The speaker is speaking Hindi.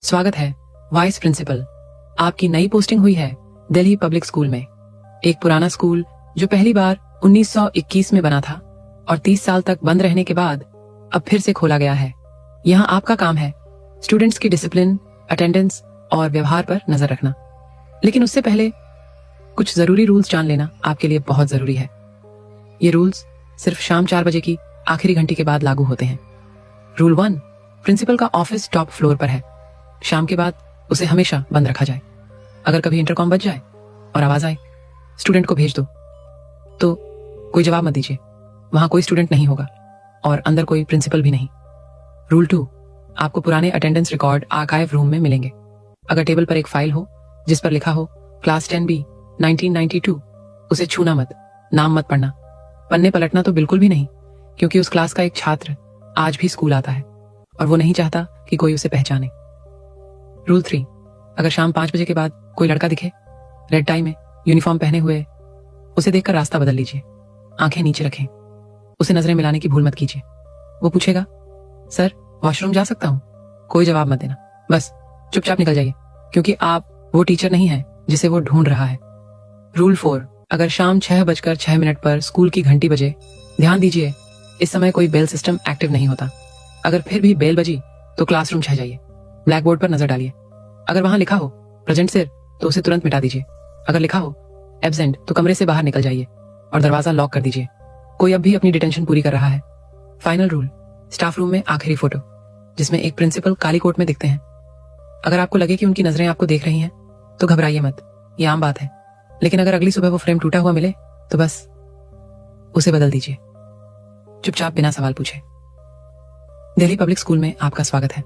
स्वागत है वाइस प्रिंसिपल। आपकी नई पोस्टिंग हुई है दिल्ली पब्लिक स्कूल में। एक पुराना स्कूल जो पहली बार 1921 में बना था और 30 साल तक बंद रहने के बाद अब फिर से खोला गया है। यहाँ आपका काम है स्टूडेंट्स की डिसिप्लिन, अटेंडेंस और व्यवहार पर नजर रखना। लेकिन उससे पहले कुछ जरूरी रूल्स जान लेना आपके लिए बहुत जरूरी है। ये रूल्स सिर्फ शाम 4 बजे की आखिरी घंटी के बाद लागू होते हैं। रूल 1, प्रिंसिपल का ऑफिस टॉप फ्लोर पर है। शाम के बाद उसे हमेशा बंद रखा जाए। अगर कभी इंटरकॉम बज जाए और आवाज आए स्टूडेंट को भेज दो, तो कोई जवाब मत दीजिए। वहां कोई स्टूडेंट नहीं होगा और अंदर कोई प्रिंसिपल भी नहीं। रूल 2, आपको पुराने अटेंडेंस रिकॉर्ड आर्काइव रूम में मिलेंगे। अगर टेबल पर एक फाइल हो जिस पर लिखा हो क्लास 10B 1992, उसे छूना मत, नाम मत पढ़ना, पन्ने पलटना तो बिल्कुल भी नहीं, क्योंकि उस क्लास का एक छात्र आज भी स्कूल आता है और वो नहीं चाहता कि कोई उसे पहचाने। रूल 3, अगर शाम 5 बजे के बाद कोई लड़का दिखे रेड टाई में यूनिफॉर्म पहने हुए, उसे देखकर रास्ता बदल लीजिए। आंखें नीचे रखें, उसे नजरें मिलाने की भूल मत कीजिए। वो पूछेगा सर वॉशरूम जा सकता हूं, कोई जवाब मत देना, बस चुपचाप निकल जाइए, क्योंकि आप वो टीचर नहीं है जिसे वो ढूंढ रहा है। रूल 4, अगर शाम 6:06 पर स्कूल की घंटी बजे, ध्यान दीजिए इस समय कोई बेल सिस्टम एक्टिव नहीं होता। अगर फिर भी बेल बजी तो क्लासरूम छह जाइए, ब्लैक बोर्ड पर नजर डालिए। अगर वहां लिखा हो प्रेजेंट सर तो उसे तुरंत मिटा दीजिए। अगर लिखा हो एब्सेंट तो कमरे से बाहर निकल जाइए और दरवाजा लॉक कर दीजिए। कोई अब भी अपनी डिटेंशन पूरी कर रहा है। फाइनल रूल, स्टाफ रूम में आखिरी फोटो जिसमें एक प्रिंसिपल काली कोट में दिखते हैं। अगर आपको लगे कि उनकी नजरें आपको देख रही हैं तो घबराइए मत, ये आम बात है। लेकिन अगर अगली सुबह वो फ्रेम टूटा हुआ मिले तो बस उसे बदल दीजिए, चुपचाप बिना सवाल पूछे। दिल्ली पब्लिक स्कूल में आपका स्वागत है।